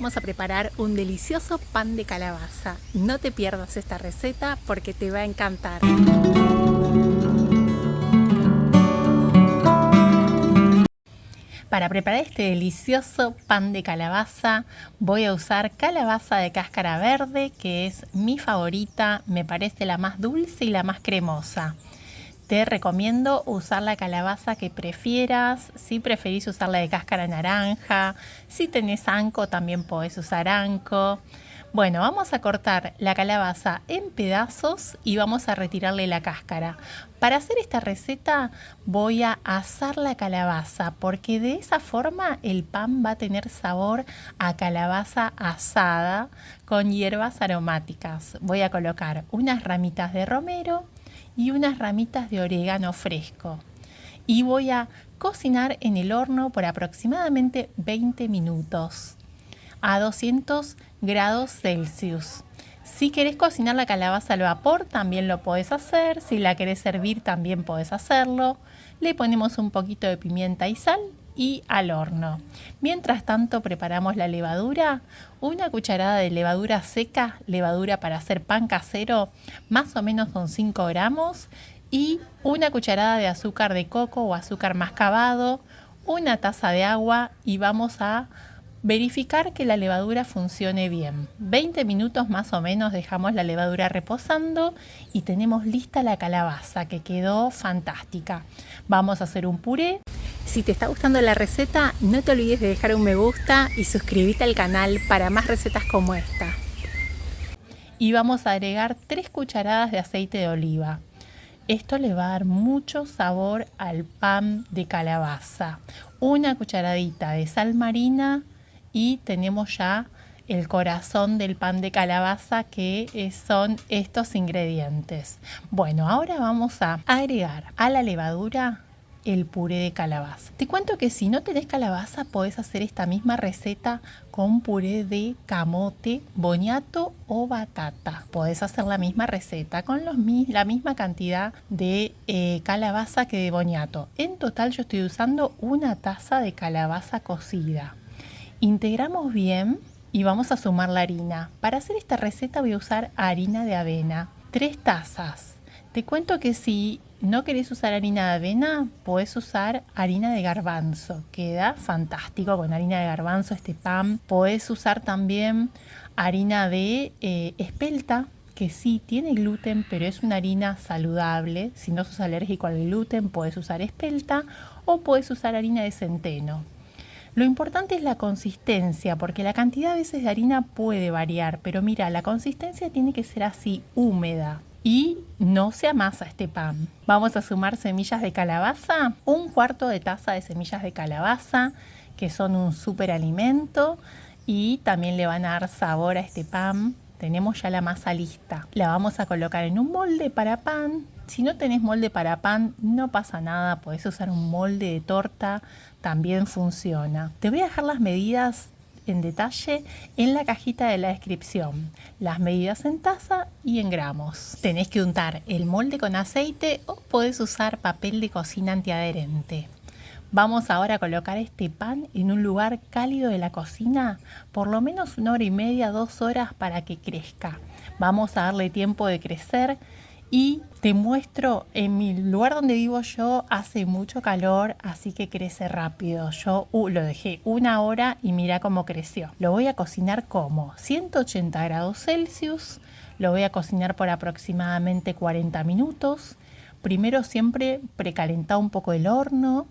vamos a preparar un delicioso pan de calabaza. No te pierdas esta receta porque te va a encantar. Para preparar este delicioso pan de calabaza voy a usar calabaza de cáscara verde, que es mi favorita, me parece la más dulce y la más cremosa. Te recomiendo usar la calabaza que prefieras. Si preferís usar la de cáscara naranja, si tenés anco también podés usar anco. Bueno, vamos a cortar la calabaza en pedazos y vamos a retirarle la cáscara. Para hacer esta receta voy a asar la calabaza porque de esa forma el pan va a tener sabor a calabaza asada con hierbas aromáticas. Voy a colocar unas ramitas de romero y unas ramitas de orégano fresco y voy a cocinar en el horno por aproximadamente 20 minutos a 200 grados Celsius. Si querés cocinar la calabaza al vapor también lo podés hacer, si la querés servir también podés hacerlo. Le ponemos un poquito de pimienta y sal y al horno. Mientras tanto preparamos la levadura, una cucharada de levadura seca, levadura para hacer pan casero, más o menos son 5 gramos, y una cucharada de azúcar de coco o azúcar mascabado, una taza de agua y vamos a verificar que la levadura funcione bien. 20 minutos más o menos dejamos la levadura reposando y tenemos lista la calabaza que quedó fantástica. Vamos a hacer un puré. Si te está gustando la receta, no te olvides de dejar un me gusta y suscribirte al canal para más recetas como esta. Y vamos a agregar 3 cucharadas de aceite de oliva. Esto le va a dar mucho sabor al pan de calabaza. Una cucharadita de sal marina y tenemos ya el corazón del pan de calabaza, que son estos ingredientes. Bueno, ahora vamos a agregar a la levadura el puré de calabaza. Te cuento que si no tenés calabaza podés hacer esta misma receta con puré de camote, boniato o batata. Podés hacer la misma receta con la misma cantidad de calabaza que de boniato. En total yo estoy usando una taza de calabaza cocida. Integramos bien y vamos a sumar la harina. Para hacer esta receta voy a usar harina de avena, 3 tazas. Te cuento que si no querés usar harina de avena, podés usar harina de garbanzo. Queda fantástico con harina de garbanzo este pan. Podés usar también harina de espelta, que sí tiene gluten, pero es una harina saludable. Si no sos alérgico al gluten, podés usar espelta o podés usar harina de centeno. Lo importante es la consistencia, porque la cantidad a veces de harina puede variar, pero mira, la consistencia tiene que ser así, húmeda. Y no se amasa este pan. Vamos a sumar semillas de calabaza, 1/4 de taza de semillas de calabaza, que son un súper alimento y también le van a dar sabor a este pan. Tenemos ya la masa lista. La vamos a colocar en un molde para pan. Si no tenés molde para pan, no pasa nada, podés usar un molde de torta, también funciona. Te voy a dejar las medidas en detalle en la cajita de la descripción. Las medidas en taza y en gramos. Tenés que untar el molde con aceite o podés usar papel de cocina antiadherente. Vamos ahora a colocar este pan en un lugar cálido de la cocina, por lo menos 1 hora y media, 2 horas para que crezca. Vamos a darle tiempo de crecer y te muestro, en mi lugar donde vivo yo hace mucho calor, así que crece rápido. Yo lo dejé 1 hora y mira cómo creció. Lo voy a cocinar como 180 grados Celsius, lo voy a cocinar por aproximadamente 40 minutos. Primero siempre precalentá un poco el horno.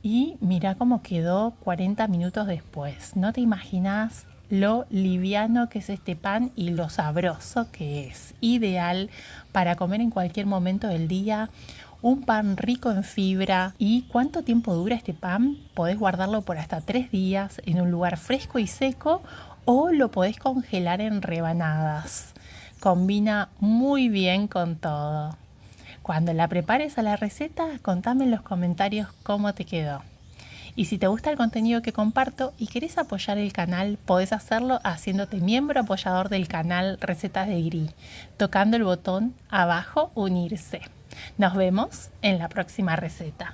Y mira cómo quedó 40 minutos después. No te imaginas lo liviano que es este pan y lo sabroso que es. Ideal para comer en cualquier momento del día. Un pan rico en fibra. ¿Y cuánto tiempo dura este pan? Podés guardarlo por hasta 3 días en un lugar fresco y seco o lo podés congelar en rebanadas. Combina muy bien con todo. Cuando la prepares a la receta, contame en los comentarios cómo te quedó. Y si te gusta el contenido que comparto y querés apoyar el canal, podés hacerlo haciéndote miembro apoyador del canal Recetas de Gris, tocando el botón abajo Unirse. Nos vemos en la próxima receta.